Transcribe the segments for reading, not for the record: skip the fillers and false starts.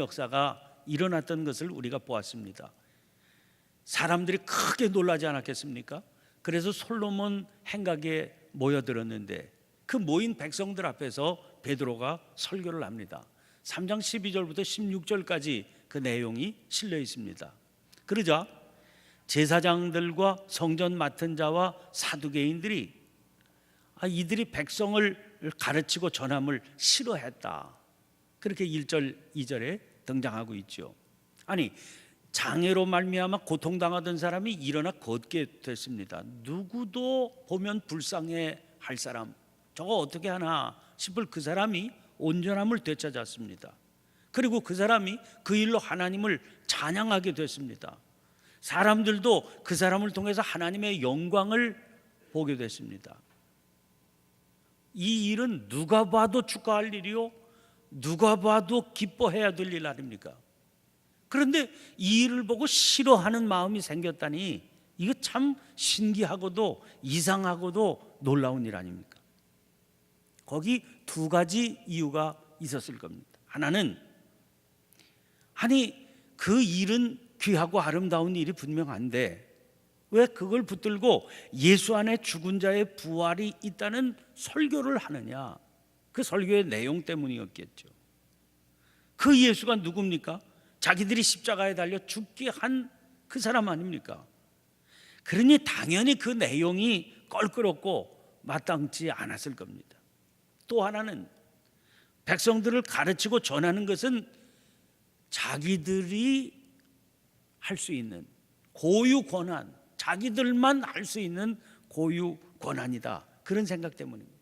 역사가 일어났던 것을 우리가 보았습니다. 사람들이 크게 놀라지 않았겠습니까? 그래서 솔로몬 행각에 모여들었는데 그 모인 백성들 앞에서 베드로가 설교를 합니다. 3장 12절부터 16절까지 그 내용이 실려 있습니다. 그러자 제사장들과 성전 맡은 자와 사두개인들이 이들이 백성을 가르치고 전함을 싫어했다, 그렇게 1절 2절에 등장하고 있죠. 아니, 장애로 말미암아 고통당하던 사람이 일어나 걷게 됐습니다. 누구도 보면 불쌍해 할 사람, 저거 어떻게 하나 싶을 그 사람이 온전함을 되찾았습니다. 그리고 그 사람이 그 일로 하나님을 찬양하게 됐습니다. 사람들도 그 사람을 통해서 하나님의 영광을 보게 됐습니다. 이 일은 누가 봐도 축하할 일이요, 누가 봐도 기뻐해야 될 일 아닙니까? 그런데 이 일을 보고 싫어하는 마음이 생겼다니, 이거 참 신기하고도 이상하고도 놀라운 일 아닙니까? 거기 두 가지 이유가 있었을 겁니다. 하나는, 아니 그 일은 귀하고 아름다운 일이 분명한데 왜 그걸 붙들고 예수 안에 죽은 자의 부활이 있다는 설교를 하느냐? 그 설교의 내용 때문이었겠죠. 그 예수가 누굽니까? 자기들이 십자가에 달려 죽게 한 그 사람 아닙니까? 그러니 당연히 그 내용이 껄끄럽고 마땅치 않았을 겁니다. 또 하나는, 백성들을 가르치고 전하는 것은 자기들이 할 수 있는 고유 권한, 자기들만 할 수 있는 고유 권한이다, 그런 생각 때문입니다.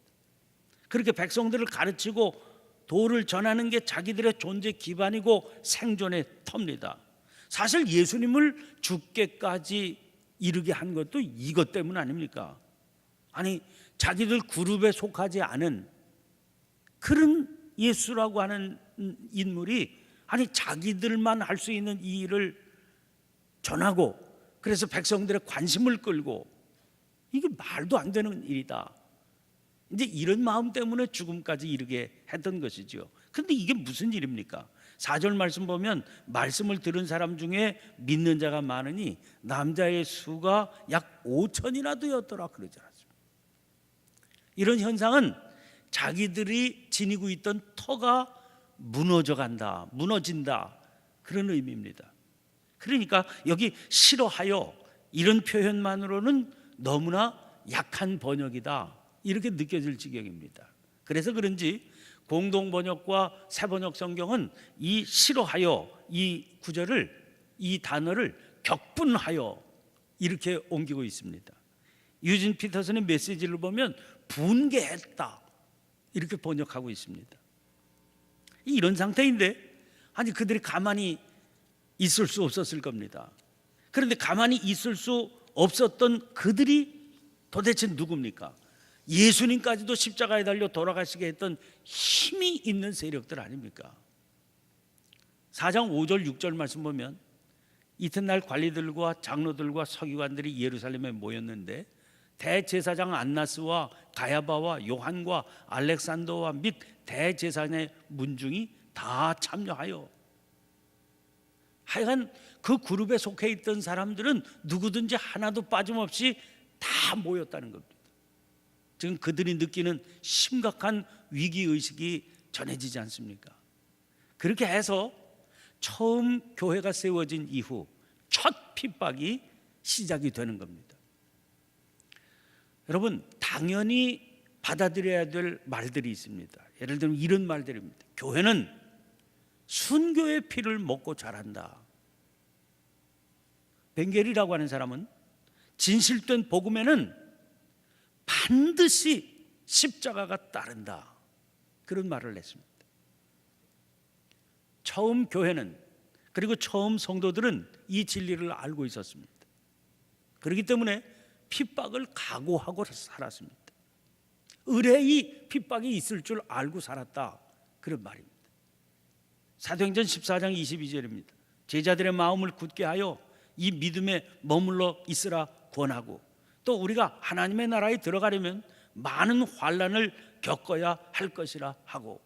그렇게 백성들을 가르치고 도를 전하는 게 자기들의 존재 기반이고 생존의 터입니다. 사실 예수님을 죽게까지 이르게 한 것도 이것 때문 아닙니까? 아니, 자기들 그룹에 속하지 않은 그런 예수라고 하는 인물이 아니 자기들만 할 수 있는 이 일을 전하고, 그래서 백성들의 관심을 끌고, 이게 말도 안 되는 일이다, 이제 이런 마음 때문에 죽음까지 이르게 했던 것이죠. 그런데 이게 무슨 일입니까? 4절 말씀 보면 말씀을 들은 사람 중에 믿는 자가 많으니 남자의 수가 약 5천이나 되었더라, 그러지 않았습니까? 이런 현상은 자기들이 지니고 있던 터가 무너져 간다, 무너진다, 그런 의미입니다. 그러니까 여기 싫어하여, 이런 표현만으로는 너무나 약한 번역이다, 이렇게 느껴질 지경입니다. 그래서 그런지 공동번역과 새번역 성경은 이 싫어하여, 이 구절을, 이 단어를 격분하여 이렇게 옮기고 있습니다. 유진 피터슨의 메시지를 보면 분개했다, 이렇게 번역하고 있습니다. 이런 상태인데 아니 그들이 가만히 있을 수 없었을 겁니다. 그런데 가만히 있을 수 없었던 그들이 도대체 누굽니까? 예수님까지도 십자가에 달려 돌아가시게 했던 힘이 있는 세력들 아닙니까? 4장 5절 6절 말씀 보면 이튿날 관리들과 장로들과 서기관들이 예루살렘에 모였는데 대제사장 안나스와 가야바와 요한과 알렉산더와 및 대제사장의 문중이 다 참여하여, 하여간 그 그룹에 속해 있던 사람들은 누구든지 하나도 빠짐없이 다 모였다는 겁니다. 지금 그들이 느끼는 심각한 위기의식이 전해지지 않습니까? 그렇게 해서 처음 교회가 세워진 이후 첫 핍박이 시작이 되는 겁니다. 여러분, 당연히 받아들여야 될 말들이 있습니다. 예를 들면 이런 말들입니다. 교회는 순교의 피를 먹고 자란다. 벵겔이라고 하는 사람은 진실된 복음에는 반드시 십자가가 따른다, 그런 말을 했습니다. 처음 교회는, 그리고 처음 성도들은 이 진리를 알고 있었습니다. 그렇기 때문에 핍박을 각오하고 살았습니다. 의뢰의 핍박이 있을 줄 알고 살았다, 그런 말입니다. 사도행전 14장 22절입니다. 제자들의 마음을 굳게 하여 이 믿음에 머물러 있으라 권하고, 또 우리가 하나님의 나라에 들어가려면 많은 환난을 겪어야 할 것이라 하고,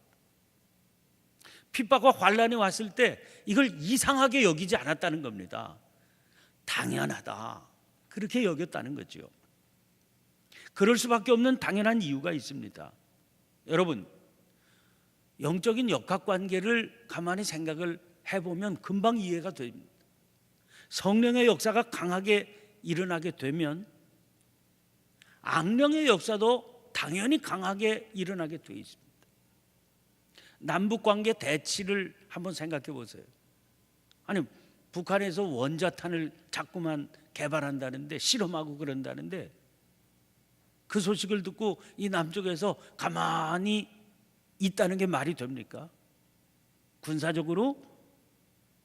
핍박과 환란이 왔을 때 이걸 이상하게 여기지 않았다는 겁니다. 당연하다, 그렇게 여겼다는 거죠. 그럴 수밖에 없는 당연한 이유가 있습니다. 여러분, 영적인 역학관계를 가만히 생각을 해보면 금방 이해가 됩니다. 성령의 역사가 강하게 일어나게 되면 악령의 역사도 당연히 강하게 일어나게 되어 있습니다. 남북관계 대치를 한번 생각해 보세요. 아니, 북한에서 원자탄을 자꾸만 개발한다는데, 실험하고 그런다는데, 그 소식을 듣고 이 남쪽에서 가만히 있다는 게 말이 됩니까? 군사적으로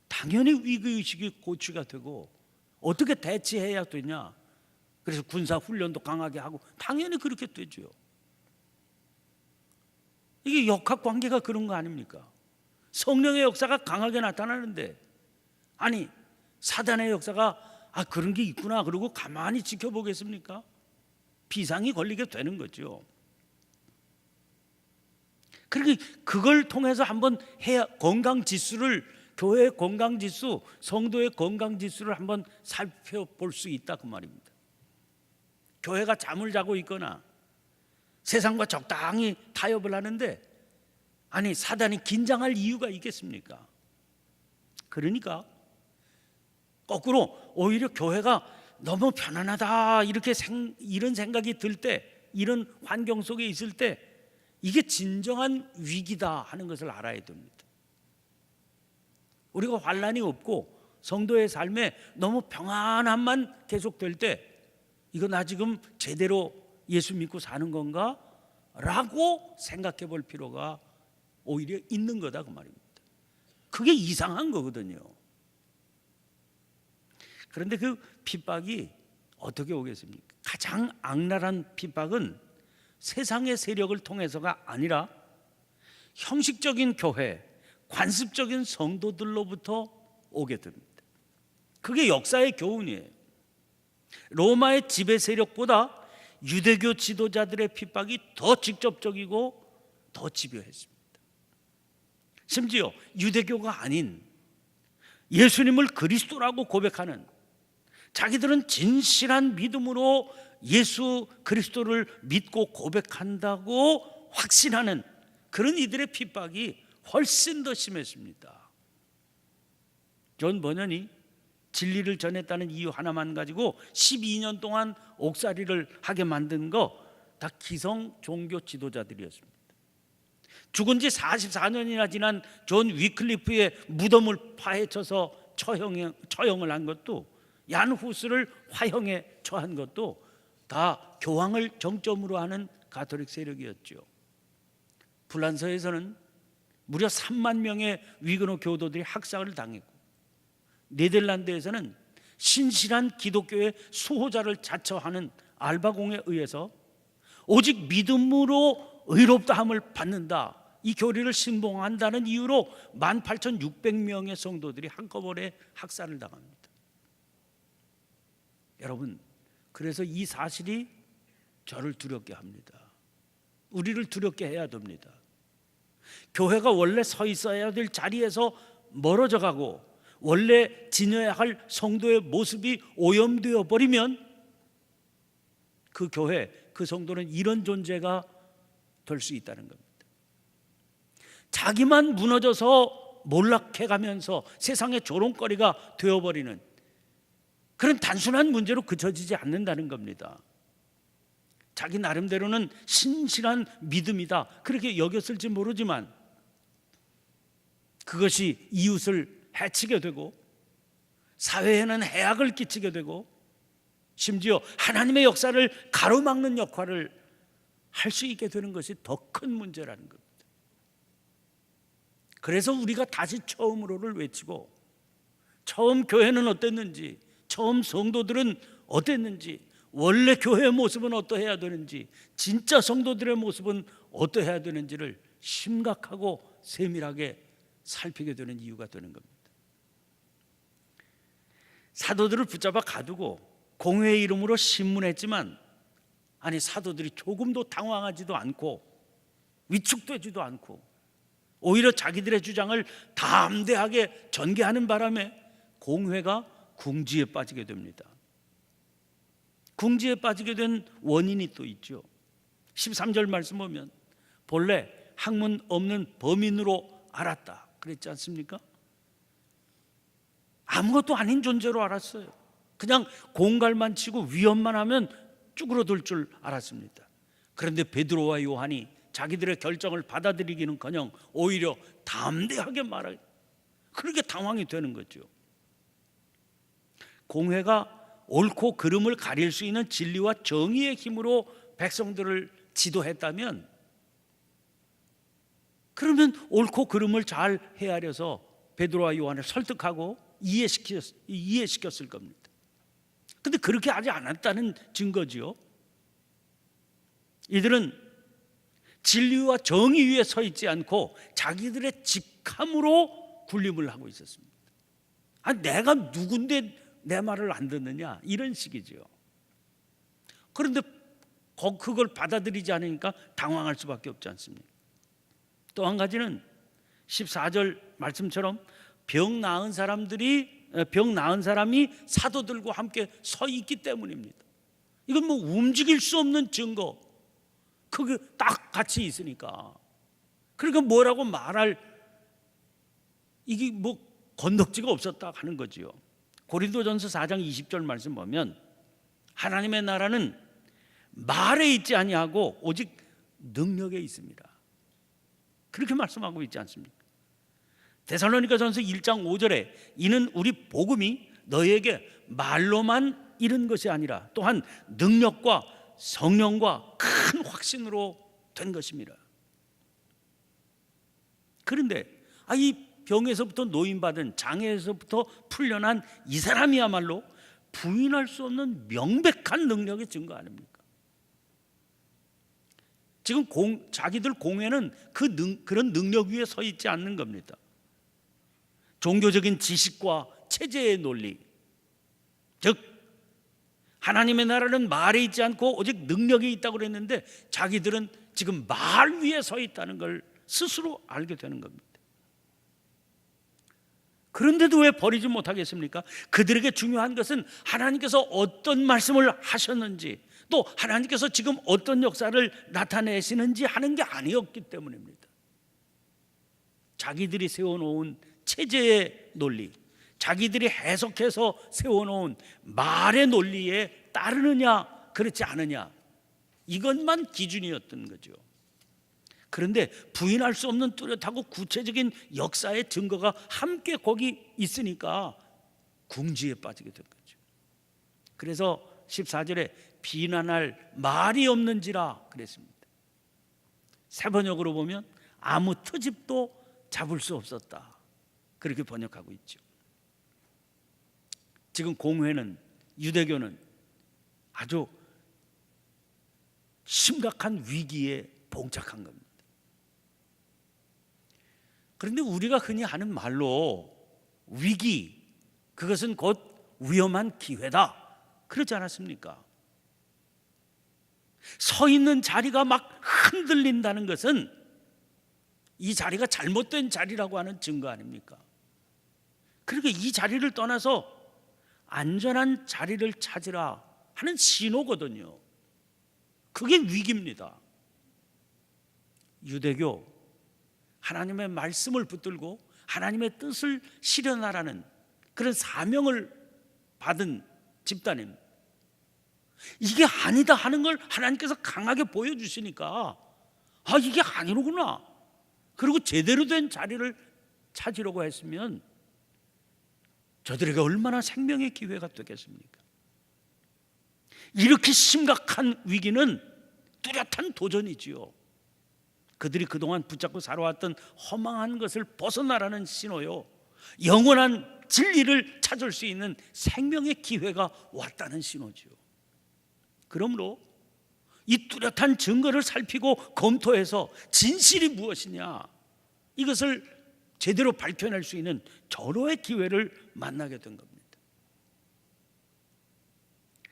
당연히 위기의식이 고취가 되고 어떻게 대치해야 되냐, 그래서 군사훈련도 강하게 하고 당연히 그렇게 되죠. 이게 역학관계가 그런 거 아닙니까? 성령의 역사가 강하게 나타나는데, 아니 사단의 역사가 그런 게 있구나 그러고 가만히 지켜보겠습니까? 비상이 걸리게 되는 거죠. 그러니까 그걸 통해서 한번 해야, 건강지수를, 교회의 건강지수, 성도의 건강지수를 한번 살펴볼 수 있다, 그 말입니다. 교회가 잠을 자고 있거나 세상과 적당히 타협을 하는데, 아니 사단이 긴장할 이유가 있겠습니까? 그러니까 거꾸로 오히려 교회가 너무 편안하다 이런 생각이 들 때, 이런 환경 속에 있을 때 이게 진정한 위기다 하는 것을 알아야 됩니다. 우리가 환란이 없고 성도의 삶에 너무 평안함만 계속될 때, 이거 나 지금 제대로 예수 믿고 사는 건가? 라고 생각해 볼 필요가 오히려 있는 거다, 그 말입니다. 그게 이상한 거거든요. 그런데 그 핍박이 어떻게 오겠습니까? 가장 악랄한 핍박은 세상의 세력을 통해서가 아니라 형식적인 교회, 관습적인 성도들로부터 오게 됩니다. 그게 역사의 교훈이에요. 로마의 지배 세력보다 유대교 지도자들의 핍박이 더 직접적이고 더 집요했습니다. 심지어 유대교가 아닌 예수님을 그리스도라고 고백하는, 자기들은 진실한 믿음으로 예수 그리스도를 믿고 고백한다고 확신하는 그런 이들의 핍박이 훨씬 더 심했습니다. 존 버년이 진리를 전했다는 이유 하나만 가지고 12년 동안 옥살이를 하게 만든 거 다 기성 종교 지도자들이었습니다. 죽은 지 44년이나 지난 존 위클리프의 무덤을 파헤쳐서 처형을 한 것도, 얀 후스를 화형에 처한 것도 다 교황을 정점으로 하는 가톨릭 세력이었죠. 불란서에서는 무려 3만 명의 위그너 교도들이 학살을 당했고, 네덜란드에서는 신실한 기독교의 수호자를 자처하는 알바공에 의해서 오직 믿음으로 의롭다함을 받는다, 이 교리를 신봉한다는 이유로 18,600명의 성도들이 한꺼번에 학살을 당합니다. 여러분, 그래서 이 사실이 저를 두렵게 합니다. 우리를 두렵게 해야 됩니다. 교회가 원래 서 있어야 될 자리에서 멀어져 가고 원래 지녀야 할 성도의 모습이 오염되어 버리면 그 교회, 그 성도는 이런 존재가 될 수 있다는 겁니다. 자기만 무너져서 몰락해가면서 세상의 조롱거리가 되어버리는 그런 단순한 문제로 그쳐지지 않는다는 겁니다. 자기 나름대로는 신실한 믿음이다 그렇게 여겼을지 모르지만, 그것이 이웃을 해치게 되고 사회에는 해악을 끼치게 되고 심지어 하나님의 역사를 가로막는 역할을 할 수 있게 되는 것이 더 큰 문제라는 겁니다. 그래서 우리가 다시 처음으로를 외치고, 처음 교회는 어땠는지, 처음 성도들은 어땠는지, 원래 교회의 모습은 어떠해야 되는지, 진짜 성도들의 모습은 어떠해야 되는지를 심각하고 세밀하게 살피게 되는 이유가 되는 겁니다. 사도들을 붙잡아 가두고 공회의 이름으로 신문했지만, 아니 사도들이 조금도 당황하지도 않고 위축되지도 않고 오히려 자기들의 주장을 담대하게 전개하는 바람에 공회가 궁지에 빠지게 됩니다. 궁지에 빠지게 된 원인이 또 있죠. 13절 말씀 보면 본래 학문 없는 범인으로 알았다 그랬지 않습니까? 아무것도 아닌 존재로 알았어요. 그냥 공갈만 치고 위험만 하면 쭈그러들 줄 알았습니다. 그런데 베드로와 요한이 자기들의 결정을 받아들이기는커녕 오히려 담대하게 말하고, 그렇게 당황이 되는 거죠. 공회가 옳고 그름을 가릴 수 있는 진리와 정의의 힘으로 백성들을 지도했다면, 그러면 옳고 그름을 잘 헤아려서 베드로와 요한을 설득하고 이해시켰을 겁니다. 근데 그렇게 하지 않았다는 증거지요. 이들은 진리와 정의 위에 서 있지 않고 자기들의 직함으로 군림을 하고 있었습니다. 내가 누군데 내 말을 안 듣느냐, 이런 식이죠. 그런데 그걸 받아들이지 않으니까 당황할 수밖에 없지 않습니까? 또 한 가지는 14절 말씀처럼 병 나은 사람이 사도들과 함께 서 있기 때문입니다. 이건 뭐 움직일 수 없는 증거, 그게 딱 같이 있으니까. 그러니까 뭐라고 말할, 이게 뭐 건덕지가 없었다 하는 거지요. 고린도전서 4장 20절 말씀 보면 하나님의 나라는 말에 있지 아니하고 오직 능력에 있습니다. 그렇게 말씀하고 있지 않습니까? 데살로니가전서 1장 5절에 이는 우리 복음이 너희에게 말로만 이른 것이 아니라 또한 능력과 성령과 큰 확신으로 된 것입니다. 그런데 이 병에서부터 노인받은, 장애에서부터 풀려난 이 사람이야말로 부인할 수 없는 명백한 능력의 증거 아닙니까? 지금 자기들 공회는 그런 능력 위에 서 있지 않는 겁니다. 종교적인 지식과 체제의 논리, 즉 하나님의 나라는 말에 있지 않고 오직 능력에 있다고 그랬는데 자기들은 지금 말 위에 서 있다는 걸 스스로 알게 되는 겁니다. 그런데도 왜 버리지 못하겠습니까? 그들에게 중요한 것은 하나님께서 어떤 말씀을 하셨는지, 또 하나님께서 지금 어떤 역사를 나타내시는지 하는 게 아니었기 때문입니다. 자기들이 세워놓은 체제의 논리, 자기들이 해석해서 세워놓은 말의 논리에 따르느냐 그렇지 않느냐, 이것만 기준이었던 거죠. 그런데 부인할 수 없는 뚜렷하고 구체적인 역사의 증거가 함께 거기 있으니까 궁지에 빠지게 된 거죠. 그래서 14절에 비난할 말이 없는지라 그랬습니다. 세번역으로 보면 아무 트집도 잡을 수 없었다, 그렇게 번역하고 있죠. 지금 공회는, 유대교는 아주 심각한 위기에 봉착한 겁니다. 그런데 우리가 흔히 하는 말로 위기, 그것은 곧 위험한 기회다, 그렇지 않았습니까? 서 있는 자리가 막 흔들린다는 것은 이 자리가 잘못된 자리라고 하는 증거 아닙니까? 그러니까 이 자리를 떠나서 안전한 자리를 찾으라 하는 신호거든요. 그게 위기입니다. 유대교, 하나님의 말씀을 붙들고 하나님의 뜻을 실현하라는 그런 사명을 받은 집단입니다. 이게 아니다 하는 걸 하나님께서 강하게 보여주시니까 이게 아니로구나, 그리고 제대로 된 자리를 찾으려고 했으면 저들에게 얼마나 생명의 기회가 되겠습니까? 이렇게 심각한 위기는 뚜렷한 도전이지요. 그들이 그동안 붙잡고 살아왔던 허망한 것을 벗어나라는 신호요, 영원한 진리를 찾을 수 있는 생명의 기회가 왔다는 신호지요. 그러므로 이 뚜렷한 증거를 살피고 검토해서 진실이 무엇이냐, 이것을 제대로 밝혀낼 수 있는 절호의 기회를 만나게 된 겁니다.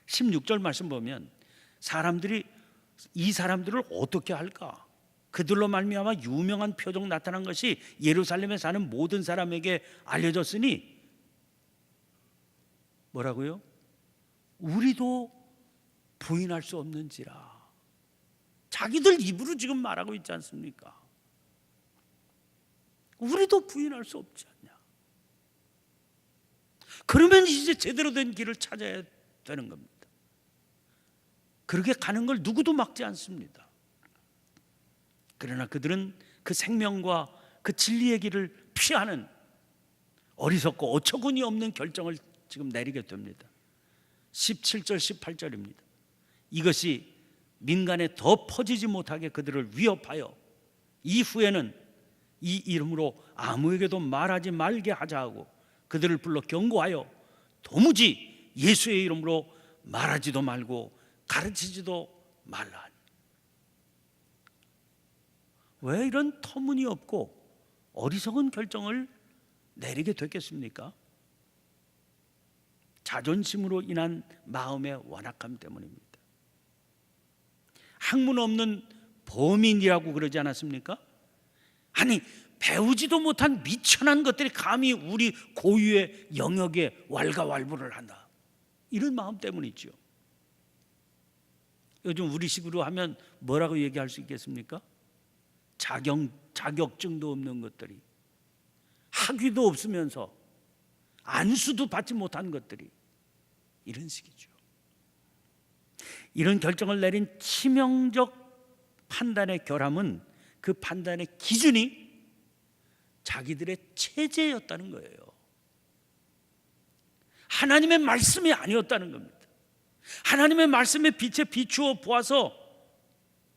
16절 말씀 보면 이 사람들을 어떻게 할까? 그들로 말미암아 유명한 표적 나타난 것이 예루살렘에 사는 모든 사람에게 알려졌으니 뭐라고요? 우리도 부인할 수 없는지라. 자기들 입으로 지금 말하고 있지 않습니까? 우리도 부인할 수 없지 않냐. 그러면 이제 제대로 된 길을 찾아야 되는 겁니다. 그렇게 가는 걸 누구도 막지 않습니다. 그러나 그들은 그 생명과 그 진리의 길을 피하는 어리석고 어처구니 없는 결정을 지금 내리게 됩니다. 17절 18절입니다. 이것이 민간에 더 퍼지지 못하게 그들을 위협하여 이후에는 이 이름으로 아무에게도 말하지 말게 하자 하고 그들을 불러 경고하여 도무지 예수의 이름으로 말하지도 말고 가르치지도 말라 하니. 왜 이런 터무니없고 어리석은 결정을 내리게 됐겠습니까? 자존심으로 인한 마음의 완악함 때문입니다. 학문 없는 범인이라고 그러지 않았습니까? 아니, 배우지도 못한 미천한 것들이 감히 우리 고유의 영역에 왈가왈부를 한다, 이런 마음 때문이죠. 요즘 우리식으로 하면 뭐라고 얘기할 수 있겠습니까? 자격증도 없는 것들이, 학위도 없으면서 안수도 받지 못한 것들이, 이런 식이죠. 이런 결정을 내린 치명적 판단의 결함은 그 판단의 기준이 자기들의 체제였다는 거예요. 하나님의 말씀이 아니었다는 겁니다. 하나님의 말씀의 빛에 비추어 보아서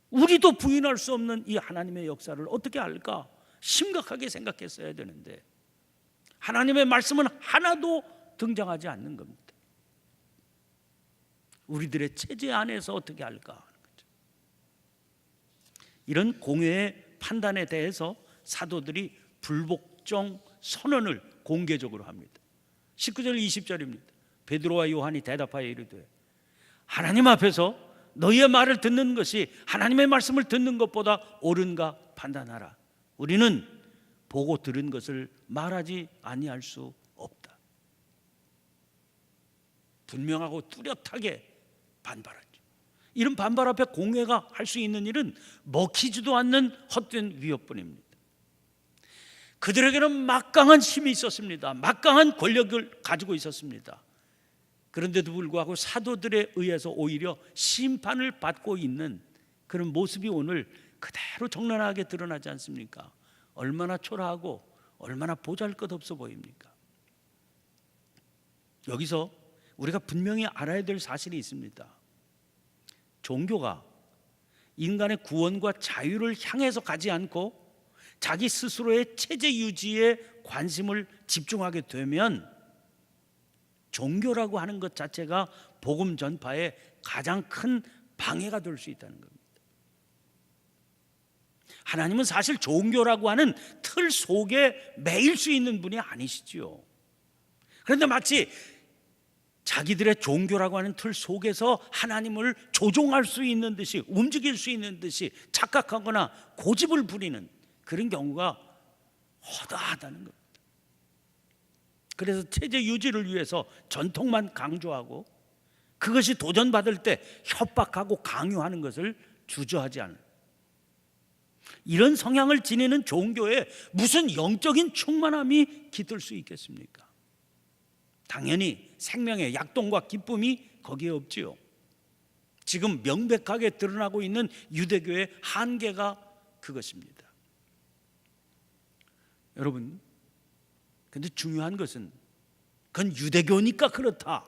우리도 부인할 수 없는 이 하나님의 역사를 어떻게 알까 심각하게 생각했어야 되는데, 하나님의 말씀은 하나도 등장하지 않는 겁니다. 우리들의 체제 안에서 어떻게 할까 하는 거죠. 이런 공회의 판단에 대해서 사도들이 불복종 선언을 공개적으로 합니다. 19절 20절입니다. 베드로와 요한이 대답하여 이르되 하나님 앞에서 너희의 말을 듣는 것이 하나님의 말씀을 듣는 것보다 옳은가 판단하라. 우리는 보고 들은 것을 말하지 아니할 수 없다. 분명하고 뚜렷하게 반발하죠. 이런 반발 앞에 공회가 할 수 있는 일은 먹히지도 않는 헛된 위협뿐입니다. 그들에게는 막강한 힘이 있었습니다. 막강한 권력을 가지고 있었습니다. 그런데도 불구하고 사도들에 의해서 오히려 심판을 받고 있는 그런 모습이 오늘 그대로 적나라하게 드러나지 않습니까? 얼마나 초라하고 얼마나 보잘것없어 보입니까? 여기서 우리가 분명히 알아야 될 사실이 있습니다. 종교가 인간의 구원과 자유를 향해서 가지 않고 자기 스스로의 체제 유지에 관심을 집중하게 되면 종교라고 하는 것 자체가 복음 전파에 가장 큰 방해가 될 수 있다는 겁니다. 하나님은 사실 종교라고 하는 틀 속에 매일 수 있는 분이 아니시지요. 그런데 마치 자기들의 종교라고 하는 틀 속에서 하나님을 조종할 수 있는 듯이, 움직일 수 있는 듯이 착각하거나 고집을 부리는 그런 경우가 허다하다는 겁니다. 그래서 체제 유지를 위해서 전통만 강조하고 그것이 도전받을 때 협박하고 강요하는 것을 주저하지 않는, 이런 성향을 지니는 종교에 무슨 영적인 충만함이 깃들 수 있겠습니까? 당연히 생명의 약동과 기쁨이 거기에 없지요. 지금 명백하게 드러나고 있는 유대교의 한계가 그것입니다. 여러분, 근데 중요한 것은 그건 유대교니까 그렇다,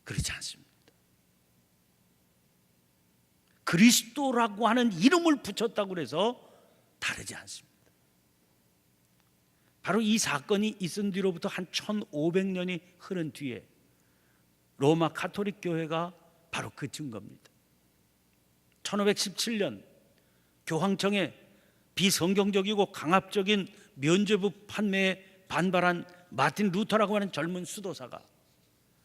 그렇지 않습니다. 그리스도라고 하는 이름을 붙였다고 해서 다르지 않습니다. 바로 이 사건이 있은 뒤로부터 한 1500년이 흐른 뒤에 로마 가톨릭 교회가 바로 그 증거입니다. 1517년 교황청의 비성경적이고 강압적인 면죄부 판매에 반발한 마틴 루터라고 하는 젊은 수도사가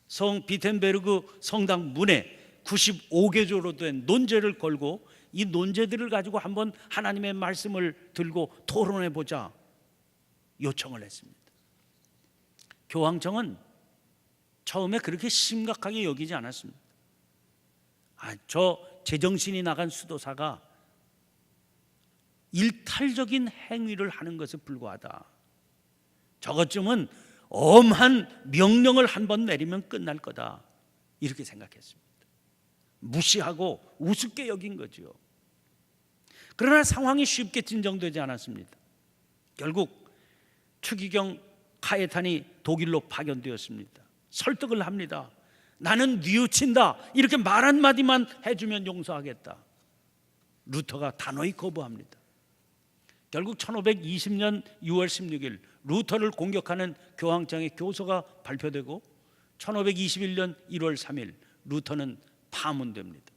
성 비텐베르그 성당 문에 95개조로 된 논제를 걸고 이 논제들을 가지고 한번 하나님의 말씀을 들고 토론해 보자 요청을 했습니다. 교황청은 처음에 그렇게 심각하게 여기지 않았습니다. 저 제정신이 나간 수도사가 일탈적인 행위를 하는 것에 불과하다. 저것쯤은 엄한 명령을 한번 내리면 끝날 거다. 이렇게 생각했습니다. 무시하고 우습게 여긴 거죠. 그러나 상황이 쉽게 진정되지 않았습니다. 결국 추기경 카예탄이 독일로 파견되었습니다. 설득을 합니다. 나는 뉘우친다. 이렇게 말 한마디만 해주면 용서하겠다. 루터가 단호히 거부합니다. 결국 1520년 6월 16일 루터를 공격하는 교황청의 교서가 발표되고 1521년 1월 3일 루터는 파문됩니다.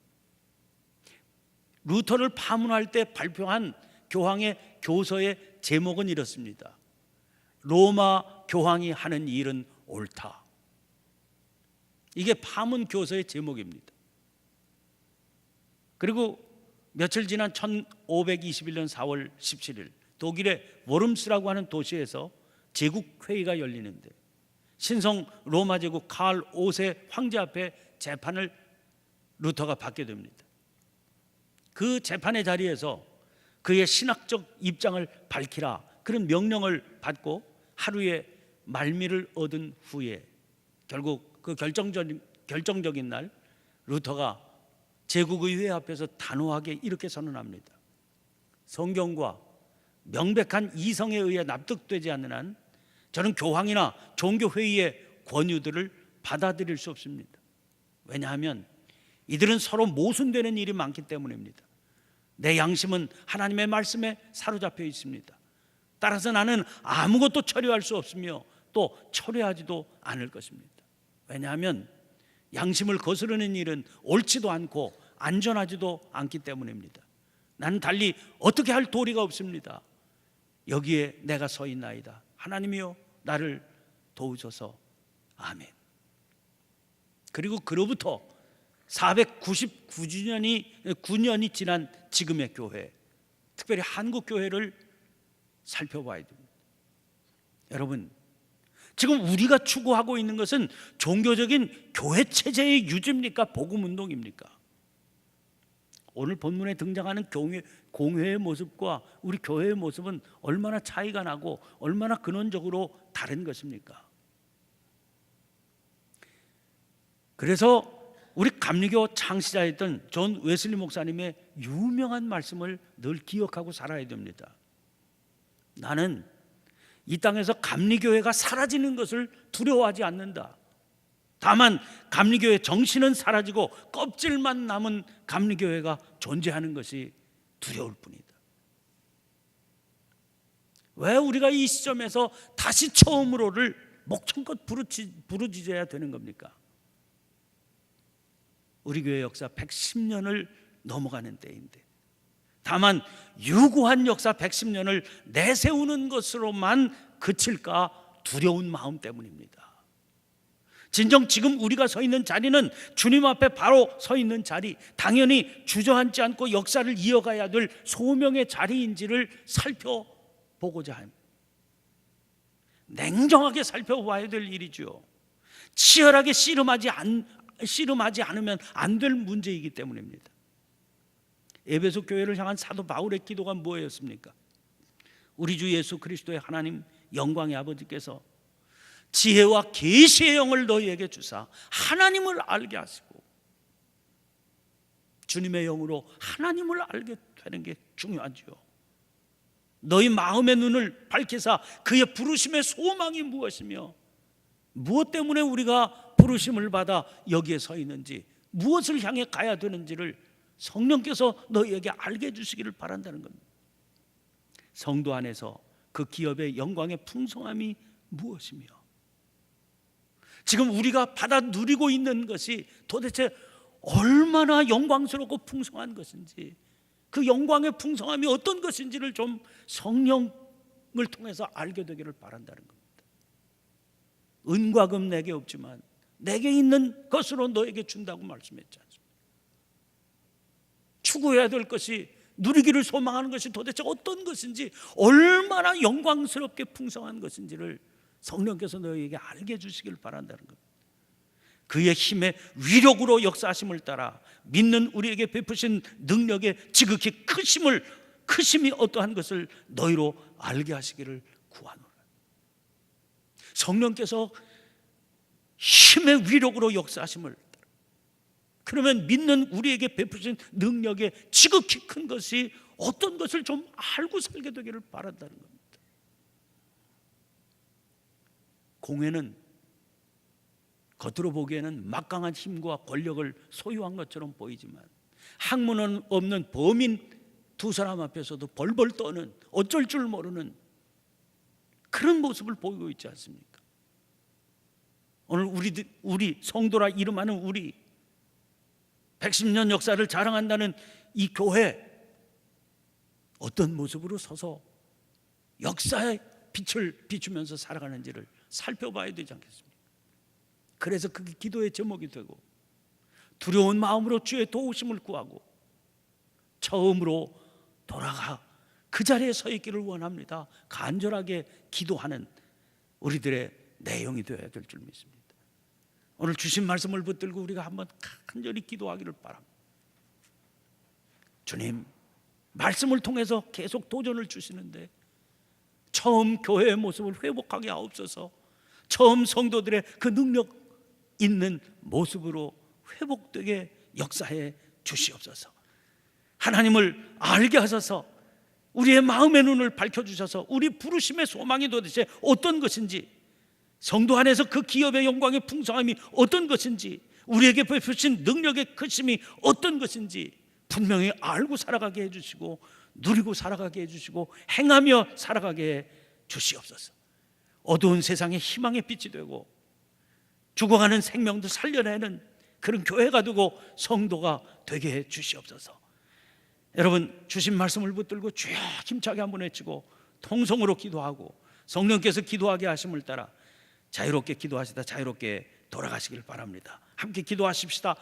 루터를 파문할 때 발표한 교황의 교서의 제목은 이렇습니다. 로마 교황이 하는 일은 옳다. 이게 파문 교서의 제목입니다. 그리고 며칠 지난 1521년 4월 17일 독일의 워름스라고 하는 도시에서 제국회의가 열리는데 신성 로마 제국 칼 5세 황제 앞에 재판을 루터가 받게 됩니다. 그 재판의 자리에서 그의 신학적 입장을 밝히라 그런 명령을 받고 하루의 말미를 얻은 후에 결국 그 결정적인 날 루터가 제국의회 앞에서 단호하게 이렇게 선언합니다. 성경과 명백한 이성에 의해 납득되지 않는 한 저는 교황이나 종교회의의 권유들을 받아들일 수 없습니다. 왜냐하면 이들은 서로 모순되는 일이 많기 때문입니다. 내 양심은 하나님의 말씀에 사로잡혀 있습니다. 따라서 나는 아무것도 처리할 수 없으며 또 처리하지도 않을 것입니다. 왜냐하면 양심을 거스르는 일은 옳지도 않고 안전하지도 않기 때문입니다. 나는 달리 어떻게 할 도리가 없습니다. 여기에 내가 서 있나이다. 하나님이여 나를 도우소서. 아멘. 그리고 그로부터 499년이 지난 지금의 교회, 특별히 한국 교회를 살펴봐야 됩니다. 여러분, 지금 우리가 추구하고 있는 것은 종교적인 교회 체제의 유지입니까? 복음 운동입니까? 오늘 본문에 등장하는 공회의 모습과 우리 교회의 모습은 얼마나 차이가 나고 얼마나 근원적으로 다른 것입니까? 그래서 우리 감리교 창시자였던 존 웨슬리 목사님의 유명한 말씀을 늘 기억하고 살아야 됩니다. 나는 이 땅에서 감리교회가 사라지는 것을 두려워하지 않는다. 다만 감리교회 정신은 사라지고 껍질만 남은 감리교회가 존재하는 것이 두려울 뿐이다. 왜 우리가 이 시점에서 다시 처음으로를 목청껏 부르짖어야 되는 겁니까? 우리 교회 역사 110년을 넘어가는 때인데 다만 유구한 역사 110년을 내세우는 것으로만 그칠까 두려운 마음 때문입니다. 진정 지금 우리가 서 있는 자리는 주님 앞에 바로 서 있는 자리, 당연히 주저앉지 않고 역사를 이어가야 될 소명의 자리인지를 살펴보고자 합니다. 냉정하게 살펴봐야 될 일이죠. 치열하게 씨름하지 않으면 안 될 문제이기 때문입니다. 에베소 교회를 향한 사도 바울의 기도가 뭐였습니까? 우리 주 예수 그리스도의 하나님 영광의 아버지께서 지혜와 계시의 영을 너희에게 주사 하나님을 알게 하시고, 주님의 영으로 하나님을 알게 되는 게 중요하죠. 너희 마음의 눈을 밝히사 그의 부르심의 소망이 무엇이며 무엇 때문에 우리가 부르심을 받아 여기에 서 있는지, 무엇을 향해 가야 되는지를 성령께서 너희에게 알게 해주시기를 바란다는 겁니다. 성도 안에서 그 기업의 영광의 풍성함이 무엇이며 지금 우리가 받아 누리고 있는 것이 도대체 얼마나 영광스럽고 풍성한 것인지, 그 영광의 풍성함이 어떤 것인지를 좀 성령을 통해서 알게 되기를 바란다는 겁니다. 은과 금 내게 없지만 내게 있는 것으로 너에게 준다고 말씀했지 않습니까? 추구해야 될 것이, 누리기를 소망하는 것이 도대체 어떤 것인지, 얼마나 영광스럽게 풍성한 것인지를 성령께서 너희에게 알게 해주시길 바란다는 겁니다. 그의 힘의 위력으로 역사하심을 따라 믿는 우리에게 베푸신 능력의 지극히 크심이 어떠한 것을 너희로 알게 하시기를 구하노라. 성령께서 힘의 위력으로 역사하심을 따라, 그러면 믿는 우리에게 베푸신 능력의 지극히 큰 것이 어떤 것을 좀 알고 살게 되기를 바란다는 겁니다. 공회는 겉으로 보기에는 막강한 힘과 권력을 소유한 것처럼 보이지만 학문 없는 범인 두 사람 앞에서도 벌벌 떠는, 어쩔 줄 모르는 그런 모습을 보이고 있지 않습니까? 오늘 우리 성도라 이름하는 우리 110년 역사를 자랑한다는 이 교회, 어떤 모습으로 서서 역사의 빛을 비추면서 살아가는지를 살펴봐야 되지 않겠습니까? 그래서 그게 기도의 제목이 되고, 두려운 마음으로 주의 도우심을 구하고 처음으로 돌아가 그 자리에 서 있기를 원합니다. 간절하게 기도하는 우리들의 내용이 되어야 될 줄 믿습니다. 오늘 주신 말씀을 붙들고 우리가 한번 간절히 기도하기를 바랍니다. 주님, 말씀을 통해서 계속 도전을 주시는데 처음 교회의 모습을 회복하게 하옵소서. 처음 성도들의 그 능력 있는 모습으로 회복되게 역사해 주시옵소서. 하나님을 알게 하셔서 우리의 마음의 눈을 밝혀주셔서 우리 부르심의 소망이 도대체 어떤 것인지, 성도 안에서 그 기업의 영광의 풍성함이 어떤 것인지, 우리에게 베푸신 능력의 크심이 어떤 것인지 분명히 알고 살아가게 해주시고, 누리고 살아가게 해주시고, 행하며 살아가게 해 주시옵소서. 어두운 세상에 희망의 빛이 되고 죽어가는 생명도 살려내는 그런 교회가 되고 성도가 되게 해 주시옵소서. 여러분, 주신 말씀을 붙들고 주여 힘차게 한번 외치고 통성으로 기도하고 성령께서 기도하게 하심을 따라 자유롭게 기도하시다 자유롭게 돌아가시길 바랍니다. 함께 기도하십시다.